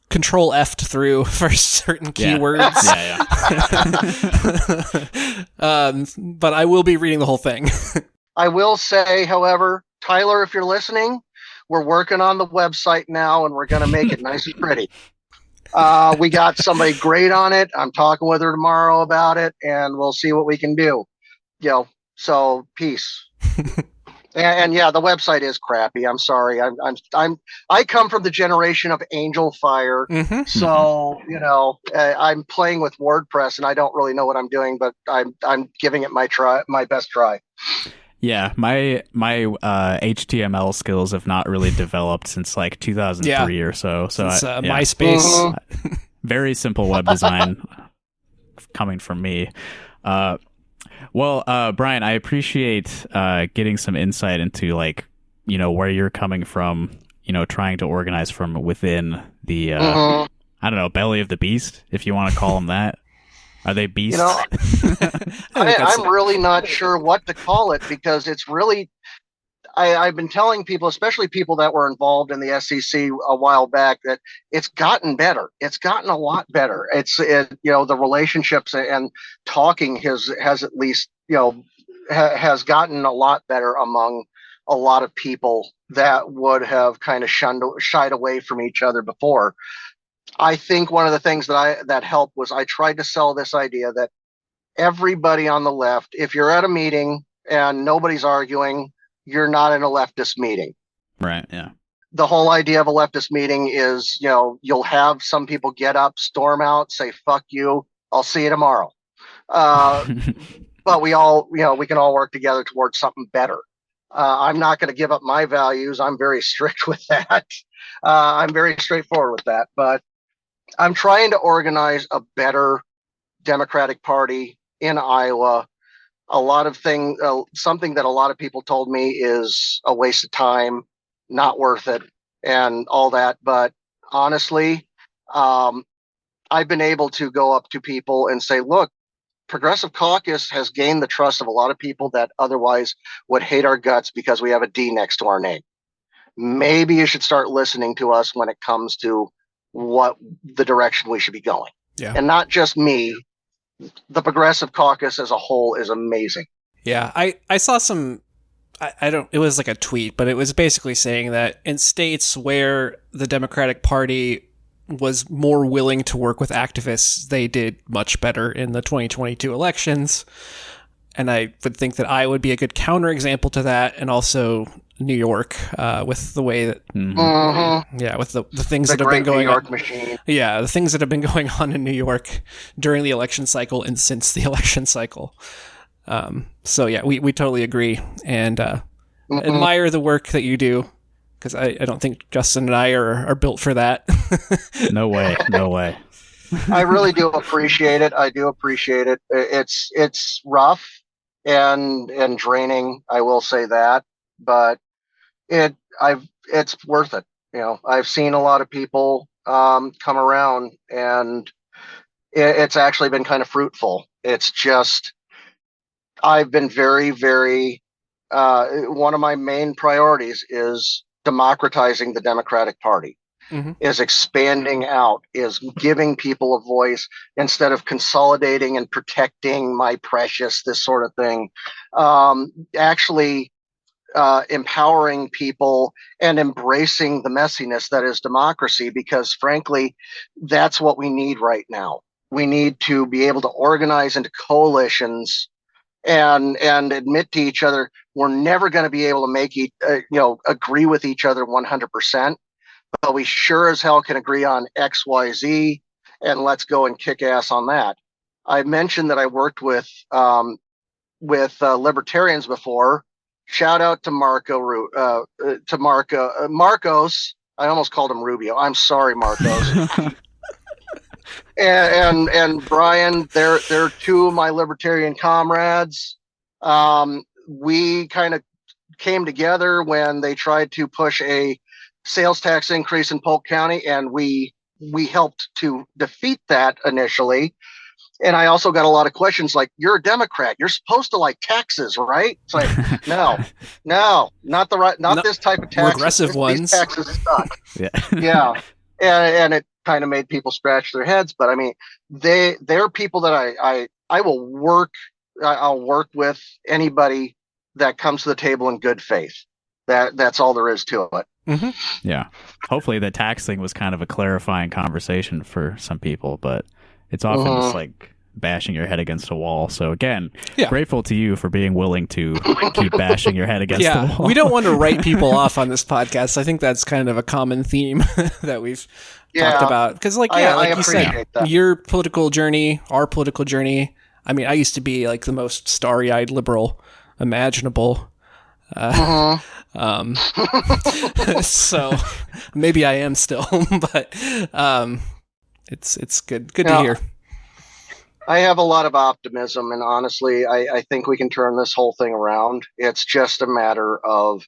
Control F'd through for certain keywords. Yeah. But I will be reading the whole thing. I will say, however, Tyler, if you're listening, we're working on the website now and we're going to make it nice and pretty. We got somebody great on it. I'm talking with her tomorrow about it and we'll see what we can do. So peace. And yeah, the website is crappy. I'm sorry. I come from the generation of Angel Fire. So, I'm playing with WordPress and I don't really know what I'm doing, but I'm giving it my best try. Yeah, my HTML skills have not really developed since like 2003 or so. So MySpace. Very simple web design coming from me. Well, Brian, I appreciate getting some insight into where you're coming from, trying to organize from within the I don't know, belly of the beast, if you want to call them that. Are they beasts? I'm really not sure what to call it because it's really, I've been telling people, especially people that were involved in the SEC a while back, that it's gotten better. It's gotten a lot better. The relationships and talking has at least, has gotten a lot better among a lot of people that would have kind of shied away from each other before. I think one of the things that helped was I tried to sell this idea that everybody on the left, if you're at a meeting and nobody's arguing, you're not in a leftist meeting. Right, yeah. The whole idea of a leftist meeting is, you'll have some people get up, storm out, say, fuck you, I'll see you tomorrow. But we can all work together towards something better. I'm not going to give up my values. I'm very strict with that. I'm very straightforward with that, but I'm trying to organize a better Democratic Party in Iowa. A lot of things, something that a lot of people told me is a waste of time, not worth it, and all that. But honestly, I've been able to go up to people and say, look, Progressive Caucus has gained the trust of a lot of people that otherwise would hate our guts because we have a D next to our name. Maybe you should start listening to us when it comes to what the direction we should be going. Yeah. And not just me. The Progressive Caucus as a whole is amazing. Yeah, I saw some, I don't, it was like a tweet, but it was basically saying that in states where the Democratic Party was more willing to work with activists, they did much better in the 2022 elections. And I would think that I would be a good counterexample to that, and also New York, with the way that, with the things that have been going on. Machine. Yeah, the things that have been going on in New York during the election cycle and since the election cycle. So yeah, we totally agree, and admire the work that you do, because I don't think Justin and I are built for that. No way. I really do appreciate it. I do appreciate it. It's rough and draining. I will say that, but it's worth it. You know, I've seen a lot of people come around, and it's actually been kind of fruitful. It's just, I've been very, very, one of my main priorities is democratizing the Democratic Party, is expanding out, is giving people a voice instead of consolidating and protecting my precious, this sort of thing. Actually empowering people and embracing the messiness that is democracy, because frankly, that's what we need right now. We need to be able to organize into coalitions and admit to each other we're never going to be able to make agree with each other 100%, but we sure as hell can agree on XYZ, and let's go and kick ass on that. I mentioned that I worked with libertarians before. Shout out to Marcos. I almost called him Rubio. I'm sorry, Marcos. and Brian, they're two of my libertarian comrades. We kind of came together when they tried to push a sales tax increase in Polk County, and we helped to defeat that initially. And I also got a lot of questions like, you're a Democrat, you're supposed to like taxes, right? It's like, no, not this type of tax. Regressive ones. These taxes suck. Yeah. And it kind of made people scratch their heads. But I mean, they're people that I will work. I'll work with anybody that comes to the table in good faith. That's all there is to it. Mm-hmm. Yeah. Hopefully the tax thing was kind of a clarifying conversation for some people, but it's often just like bashing your head against a wall. So again, grateful to you for being willing to keep bashing your head against the wall. We don't want to write people off on this podcast. I think that's kind of a common theme that we've talked about. Because like you said, your political journey, our political journey. I mean, I used to be like the most starry-eyed liberal imaginable. So maybe I am still, but it's good to hear. I have a lot of optimism, and honestly, I think we can turn this whole thing around. It's just a matter of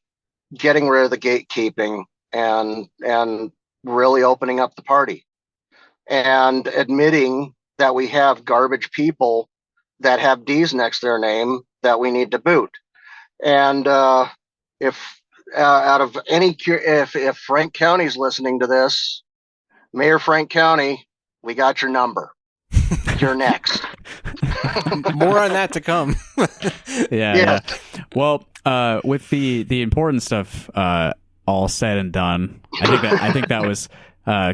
getting rid of the gatekeeping and really opening up the party and admitting that we have garbage people that have D's next to their name that we need to boot. And if Frank County's listening to this, Mayor Frank County, we got your number. You're next. More on that to come. Yeah. Well, with the important stuff all said and done, I think that was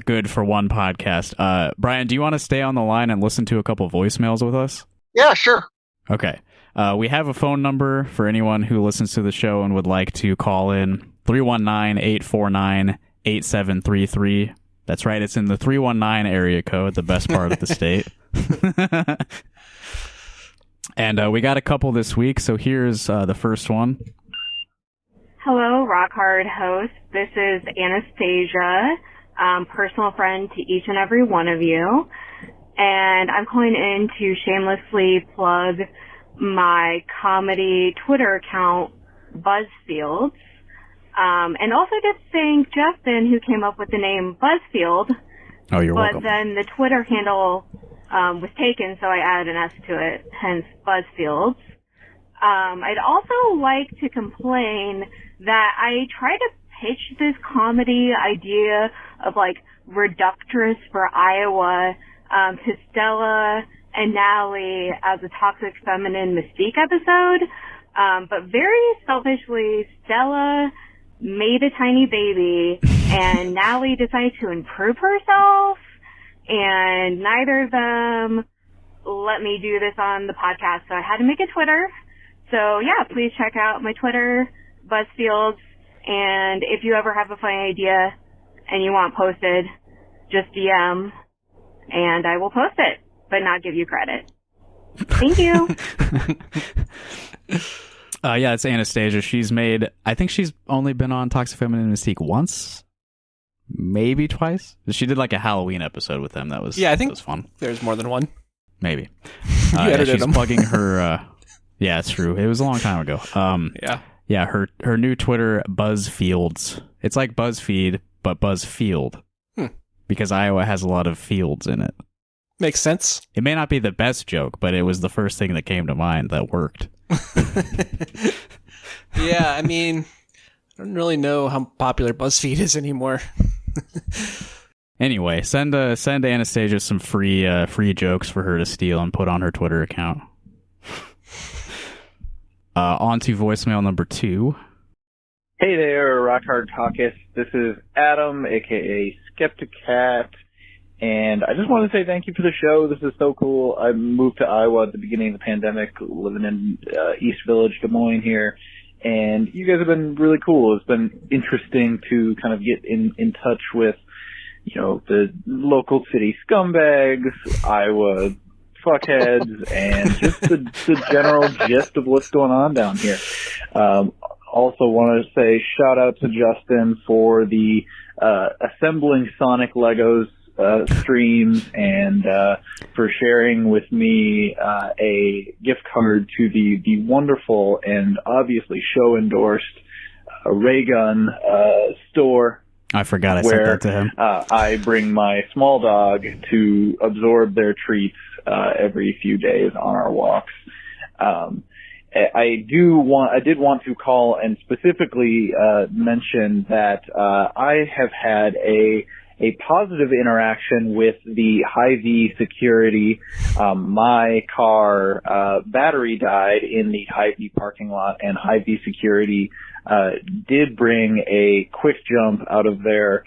good for one podcast. Brian, do you want to stay on the line and listen to a couple voicemails with us? Yeah, sure. Okay. We have a phone number for anyone who listens to the show and would like to call in, 319-849-8733. That's right. It's in the 319 area code, the best part of the state. And we got a couple this week, so here's the first one. Hello, Rock Hard host. This is Anastasia, personal friend to each and every one of you. And I'm calling in to shamelessly plug my comedy Twitter account, Buzzfields. And also to thank Justin, who came up with the name Buzzfield. Oh, you're welcome. But then the Twitter handle was taken, so I added an S to it, hence Buzzfields. I'd also like to complain that I tried to pitch this comedy idea of like reductress for Iowa to Stella and Nally as a toxic feminine mystique episode, but very selfishly, Stella made a tiny baby and Nally decided to improve herself, and neither of them let me do this on the podcast, so I had to make a Twitter. So yeah, please check out my Twitter, Buzzfields, and if you ever have a funny idea and you want posted, just DM and I will post it, but not give you credit. Thank you. Yeah, it's Anastasia. I think she's only been on Toxic Feminine Mystique once, maybe twice. She did like a Halloween episode with them. That was I think that was fun. There's more than one. Maybe. You edited she's them. plugging her. Yeah, it's true. It was a long time ago. Yeah, her new Twitter, Buzzfields. It's like BuzzFeed, but Buzzfield. Because Iowa has a lot of fields in it. Makes sense. It may not be the best joke, but it was the first thing that came to mind that worked. Yeah, I mean, I don't really know how popular BuzzFeed is anymore. Anyway, send Anastasia some free jokes for her to steal and put on her Twitter account. On to voicemail number 2. Hey there, Rock Hard Caucus. This is Adam, aka Skepticat, and I just want to say thank you for the show. This is so cool. I moved to Iowa at the beginning of the pandemic, living in East Village, Des Moines here, and you guys have been really cool. It's been interesting to kind of get in touch with, the local city scumbags, Iowa fuckheads, and just the general gist of what's going on down here. Also want to say shout out to Justin for the assembling Sonic Legos streams and for sharing with me a gift card to the wonderful and obviously show endorsed ray gun store. I forgot I sent that to him. I bring my small dog to absorb their treats every few days on our walks. I did want to call and specifically mention that I have had a positive interaction with the Hy-Vee security. My car battery died in the Hy-Vee parking lot, and Hy-Vee security did bring a quick jump out of their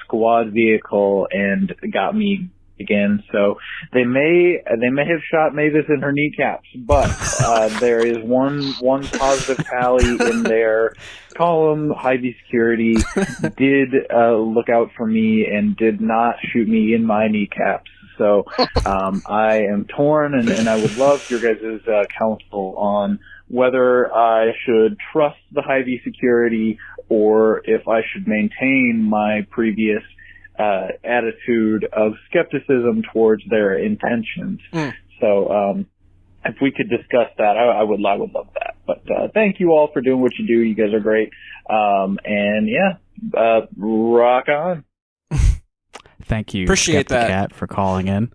squad vehicle and got me again. So they may have shot Mavis in her kneecaps, but there is one positive tally in their column. Hy-Vee security did look out for me and did not shoot me in my kneecaps. So I am torn, and I would love your guys' counsel on whether I should trust the Hy-Vee security or if I should maintain my previous attitude of skepticism towards their intentions. So if we could discuss that, I would love that. But thank you all for doing what you do. You guys are great. And yeah, rock on. Thank you, Appreciate that, Cat, for calling in.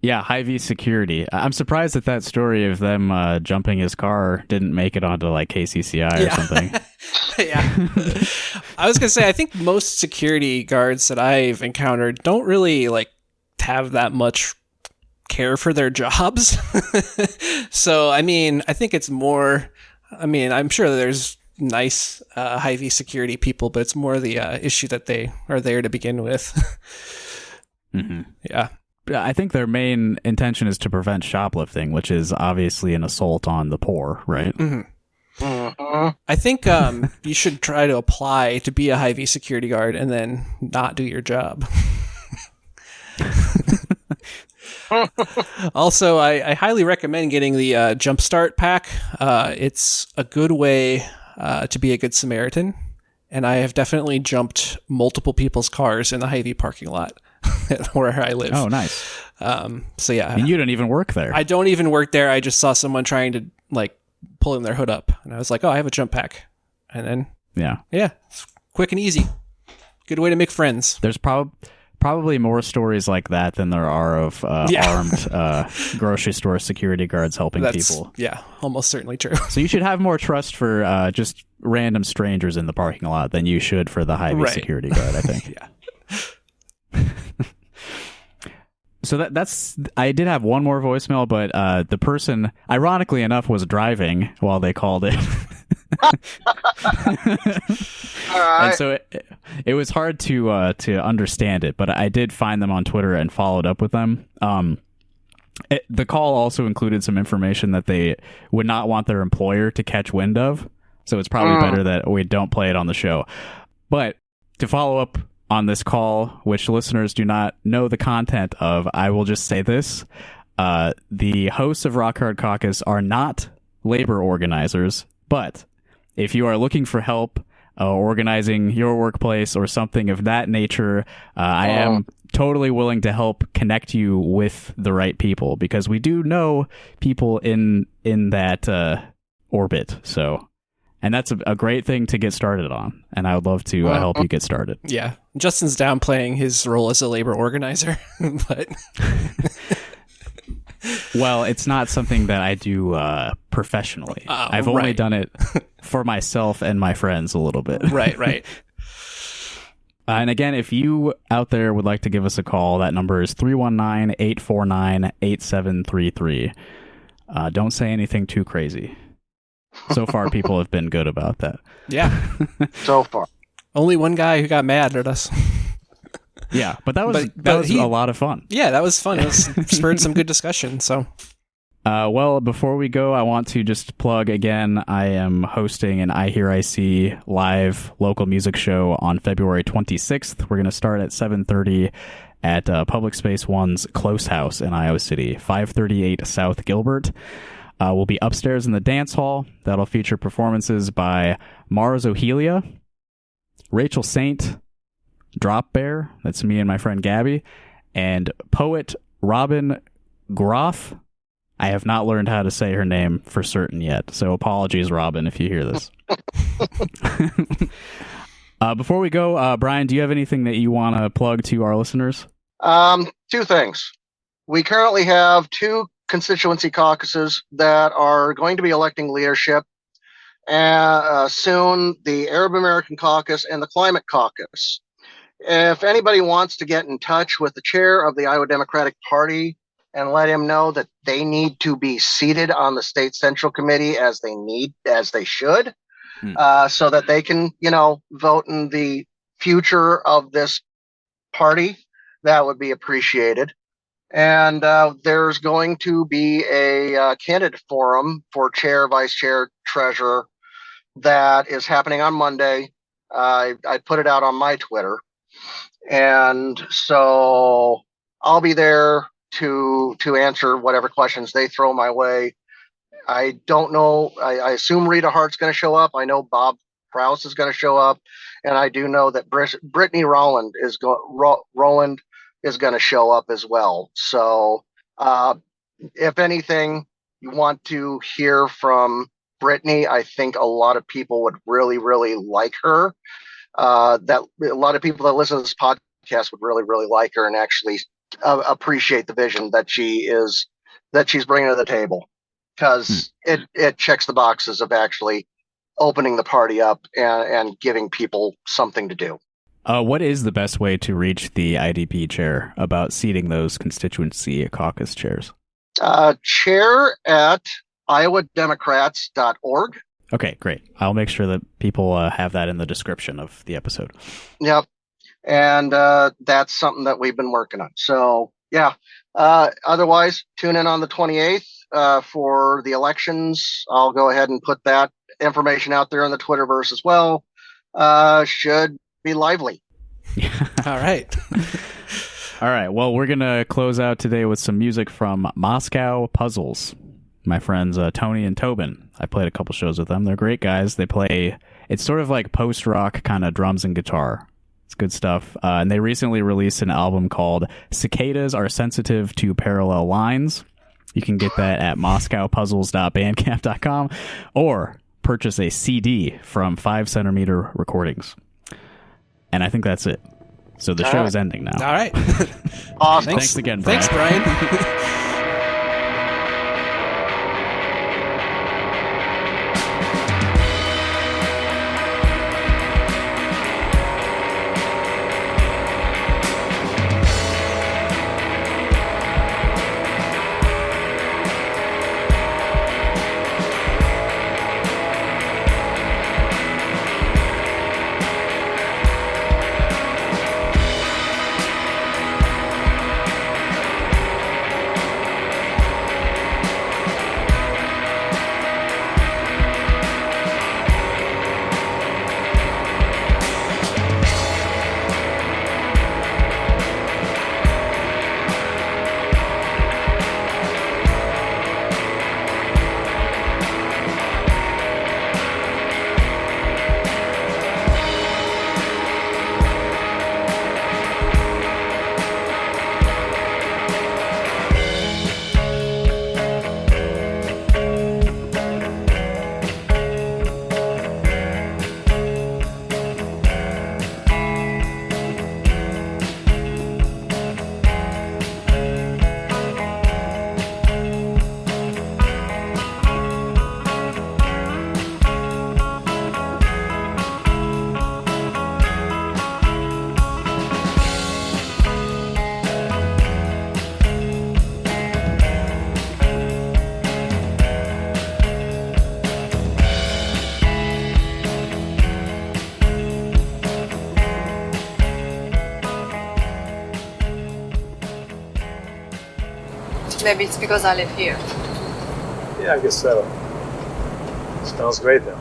Yeah, Hy-Vee security. I'm surprised that story of them jumping his car didn't make it onto like KCCI or something. Yeah. I was going to say, I think most security guards that I've encountered don't really like have that much care for their jobs. So, I mean, I think it's more, I'm sure there's nice Hy-Vee security people, but it's more the issue that they are there to begin with. Mm-hmm. Yeah. I think their main intention is to prevent shoplifting, which is obviously an assault on the poor, right? Mm-hmm. I think you should try to apply to be a Hy-Vee security guard and then not do your job. Also, I highly recommend getting the Jumpstart pack. It's a good way to be a good Samaritan, and I have definitely jumped multiple people's cars in the Hy-Vee parking lot where I live. Oh, nice. So yeah. And you don't even work there. I don't even work there. I just saw someone trying to like pulling their hood up, and I was like, oh, I have a jump pack. And then yeah, it's quick and easy. Good way to make friends. There's probably probably more stories like that than there are of armed grocery store security guards helping people. Yeah, almost certainly true. So you should have more trust for just random strangers in the parking lot than you should for the Hy-Vee security guard, I think. Yeah. So I did have one more voicemail, but the person, ironically enough, was driving while they called it. And so it was hard to understand it, but I did find them on Twitter and followed up with them. The call also included some information that they would not want their employer to catch wind of, so it's probably better that we don't play it on the show. But to follow up on this call, which listeners do not know the content of, I will just say this. The hosts of Rock Hard Caucus are not labor organizers, but if you are looking for help organizing your workplace or something of that nature, I am totally willing to help connect you with the right people, because we do know people in that orbit. So, and that's a great thing to get started on, and I would love to help you get started. Yeah, Justin's downplaying his role as a labor organizer, but well, it's not something that I do professionally. I've only done it for myself and my friends a little bit. Right. And again, if you out there would like to give us a call, that number is 319-849-8733. Don't say anything too crazy. So far, people have been good about that. Yeah. So far. Only one guy who got mad at us. Yeah, but that was a lot of fun. Yeah, that was fun. It spurred some good discussion. So, well, before we go, I want to just plug again. I am hosting an I Hear I See live local music show on February 26th. We're going to start at 7:30 at Public Space One's Close House in Iowa City, 538 South Gilbert. We'll be upstairs in the dance hall. That'll feature performances by Mars Ohelia, Rachel Saint, Drop Bear, that's me and my friend Gabby, and poet Robin Groff. I have not learned how to say her name for certain yet, so apologies, Robin, if you hear this. Before we go, Brian, do you have anything that you want to plug to our listeners? Two things. We currently have two constituency caucuses that are going to be electing leadership. Soon, the Arab American Caucus and the Climate Caucus. If anybody wants to get in touch with the chair of the Iowa Democratic Party and let him know that they need to be seated on the state central committee as they should, so that they can, vote in the future of this party, that would be appreciated. And there's going to be a candidate forum for chair, vice chair, treasurer that is happening on Monday. I put it out on my Twitter. And so I'll be there to answer whatever questions they throw my way. I don't know. I assume Rita Hart's going to show up. I know Bob Prowse is going to show up. And I do know that Brittany Rowland is going to show up as well. So if anything, you want to hear from Brittany, I think a lot of people would really, really like her. That a lot of people that listen to this podcast would really, really like her and actually appreciate the vision that she's bringing to the table, because it checks the boxes of actually opening the party up and giving people something to do. What is the best way to reach the IDP chair about seating those constituency caucus chairs? Chair at iowademocrats.org. Okay, great. I'll make sure that people have that in the description of the episode. Yep. And that's something that we've been working on. So, yeah. Otherwise, tune in on the 28th for the elections. I'll go ahead and put that information out there in the Twitterverse as well. Should be lively. All right. All right. Well, we're going to close out today with some music from Moscow Puzzles. My friends Tony and Tobin. I played a couple shows with them. They're great guys. They play, it's sort of like post-rock kind of drums and guitar. It's good stuff. And they recently released an album called Cicadas Are Sensitive to Parallel Lines. You can get that at moscowpuzzles.bandcamp.com or purchase a CD from 5 Centimeter Recordings. And I think that's it. So the All show right. is ending now. All right. Awesome. Thanks again, Brian. Thanks, Brian. Maybe it's because I live here. Yeah, I guess so. Smells great though.